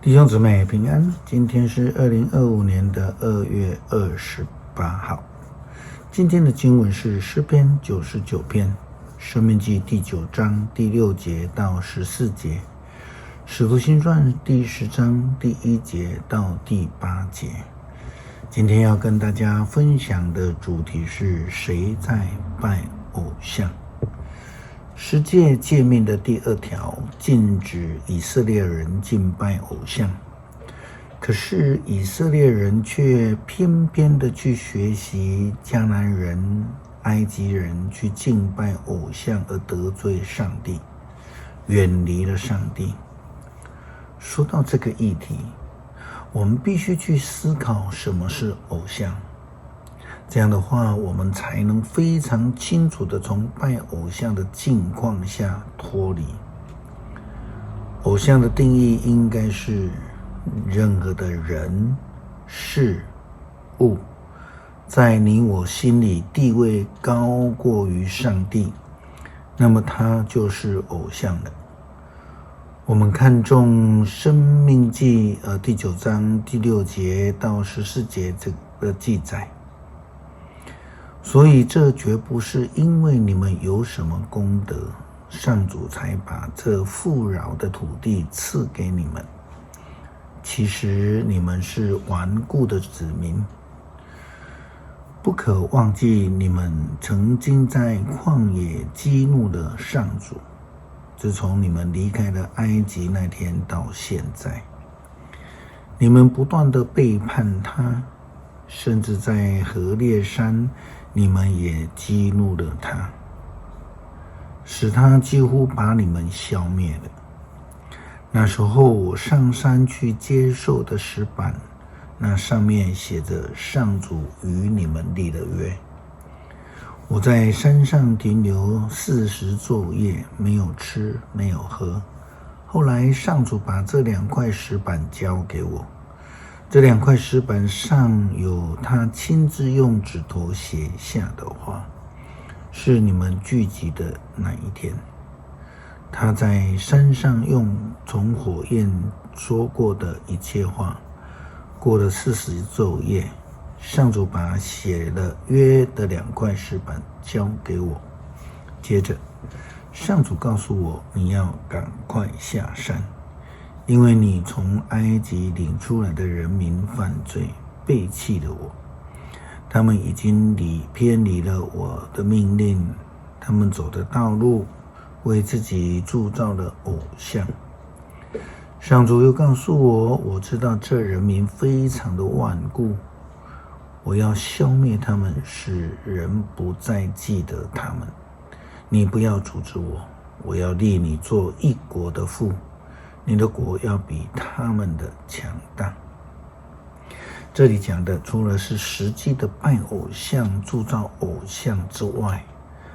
弟兄姊妹平安，今天是2025年2月28号。今天的经文是诗篇99篇，申命记第9章第6节到14节，使徒行传第10章第1节到第8节。今天要跟大家分享的主题是谁在拜偶像。十诫诫命的第2条禁止以色列人敬拜偶像，可是以色列人却偏偏的去学习迦南人、埃及人去敬拜偶像，而得罪上帝，远离了上帝。说到这个议题，我们必须去思考什么是偶像。这样的话，我们才能非常清楚地从拜偶像的境况下脱离。偶像的定义应该是任何的人、事、物，在你我心里地位高过于上帝，那么它就是偶像了。我们看重申命记第9章第6节到14节这个记载，所以这绝不是因为你们有什么功德，上主才把这富饶的土地赐给你们。其实你们是顽固的子民，不可忘记你们曾经在旷野激怒了上主，自从你们离开了埃及那天到现在，你们不断的背叛他，甚至在何烈山你们也激怒了他，使他几乎把你们消灭了。那时候我上山去接受的石板，那上面写着上主与你们立了约。我在山上停留40昼夜，没有吃没有喝。后来上主把这2块石板交给我，这2块石板上有他亲自用指头写下的话，是你们聚集的那一天。他在山上用从火焰说过的一切话，过了40昼夜，上主把写了约的2块石板交给我。接着上主告诉我，你要赶快下山，因为你从埃及领出来的人民犯罪，背弃了我，他们已经偏离了我的命令，他们走的道路为自己铸造了偶像。上主又告诉我，我知道这人民非常的顽固，我要消灭他们，使人不再记得他们。你不要阻止我，我要立你做一国的父，你的国要比他们的强大。这里讲的除了是实际的拜偶像、铸造偶像之外，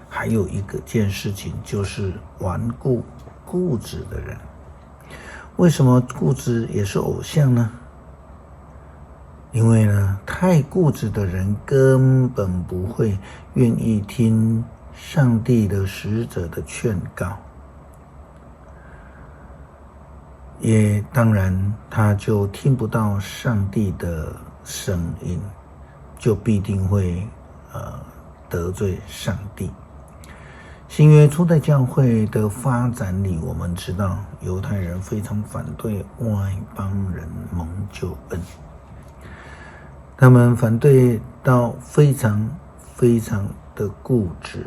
还有一件事情，就是顽固固执的人。为什么固执也是偶像呢？因为呢，太固执的人根本不会愿意听上帝的使者的劝告，也当然他就听不到上帝的声音，就必定会得罪上帝。新约初代教会的发展里，我们知道犹太人非常反对外邦人蒙救恩，他们反对到非常非常的固执，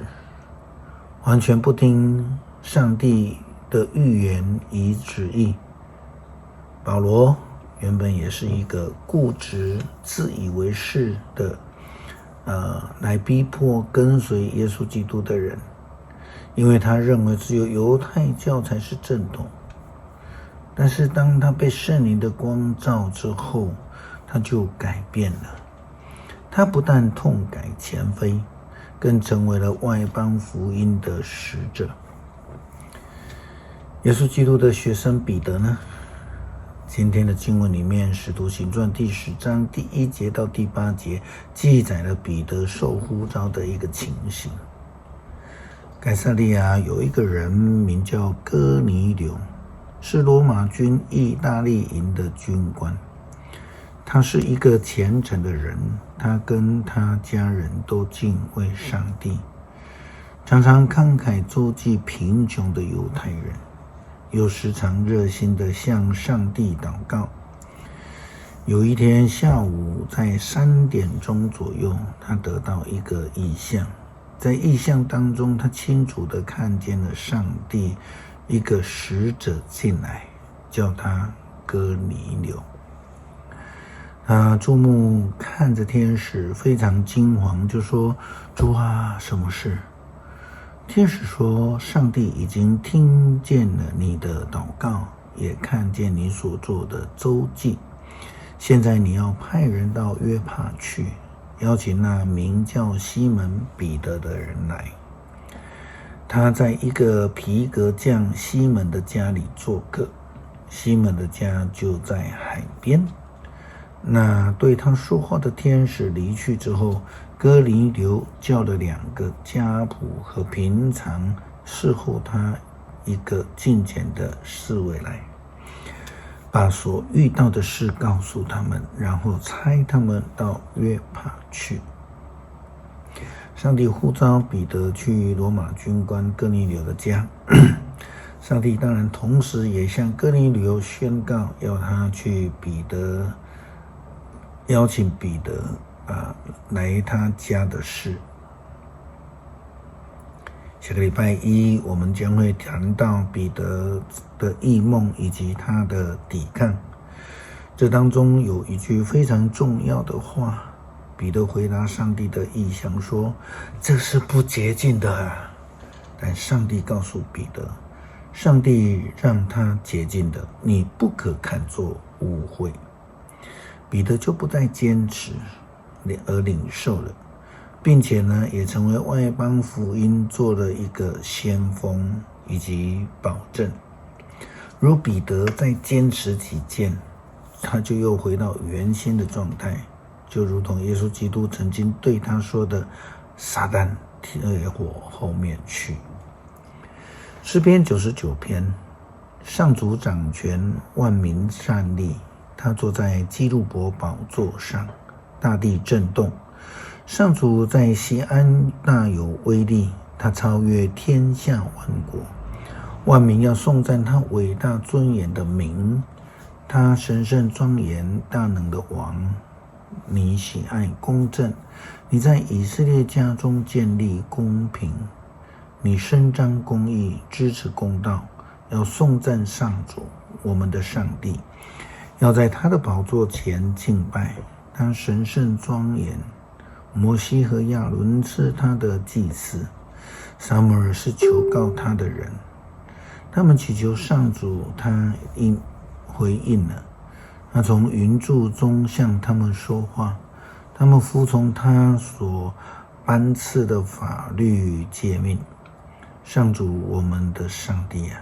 完全不听上帝的预言与旨意。保罗原本也是一个固执自以为是的来逼迫跟随耶稣基督的人，因为他认为只有犹太教才是正统。但是当他被圣灵的光照之后，他就改变了。他不但痛改前非，更成为了外邦福音的使者。耶稣基督的学生彼得呢，今天的经文里面，使徒行传第10章第1节到第8节记载了彼得受呼召的一个情形。该撒利亚有一个人名叫哥尼流，是罗马军意大利营的军官。他是一个虔诚的人，他跟他家人都敬畏上帝，常常慷慨周济贫穷的犹太人，又时常热心地向上帝祷告。有一天下午在3点钟左右，他得到一个异象，在异象当中，他清楚地看见了上帝一个使者进来，叫他哥尼流。他注目看着天使，非常惊惶，就说：主啊，什么事？天使说：上帝已经听见了你的祷告，也看见你所做的周记。现在你要派人到约帕去，邀请那名叫西门彼得的人来。他在一个皮革匠西门的家里做客，西门的家就在海边。那对他说话的天使离去之后，哥尼流叫了2个家仆和平常侍候他一个敬虔的侍卫来，把所遇到的事告诉他们，然后差他们到约帕去。上帝呼召彼得去罗马军官哥尼流的家，上帝当然同时也向哥尼流宣告，要他去邀请彼得来他家的事。下个礼拜一我们将会谈到彼得的异梦以及他的抵抗。这当中有一句非常重要的话，彼得回答上帝的异象说：这是不洁净的啊。但上帝告诉彼得，上帝让他洁净的，你不可看作污秽。彼得就不再坚持而领受了，并且呢，也成为外邦福音做了一个先锋以及保证。如彼得再坚持己见，他就又回到原先的状态，就如同耶稣基督曾经对他说的：撒旦退我后面去。诗篇99篇，上主掌权，万民站立，他坐在基路伯宝座上，大地震动。上主在锡安大有威力，他超越天下万国，万民要颂赞他伟大尊严的名。他神圣庄严大能的王，你喜爱公正，你在以色列家中建立公平，你伸张公义，支持公道，要颂赞上主我们的上帝，要在他的宝座前敬拜。他神圣庄严，摩西和亚伦是他的祭司，撒母耳是求告他的人。他们祈求上主，他回应了。他从云柱中向他们说话，他们服从他所颁赐的法律诫命。上主我们的上帝啊，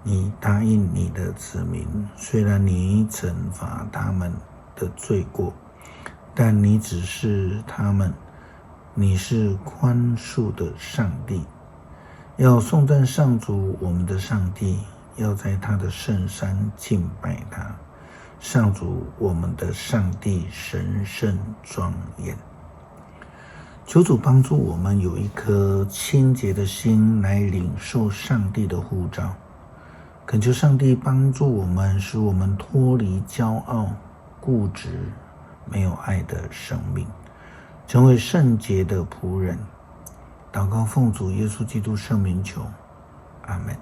你答应你的子民，虽然你惩罚他们的罪过，但你指示他们，你是宽恕的上帝。要颂赞上主我们的上帝，要在他的圣山敬拜他。上主我们的上帝神圣庄严。求主帮助我们有一颗清洁的心来领受上帝的呼召，恳求上帝帮助我们，使我们脱离骄傲、固执、没有爱的生命，成为圣洁的仆人。祷告奉主耶稣基督圣名求，阿们。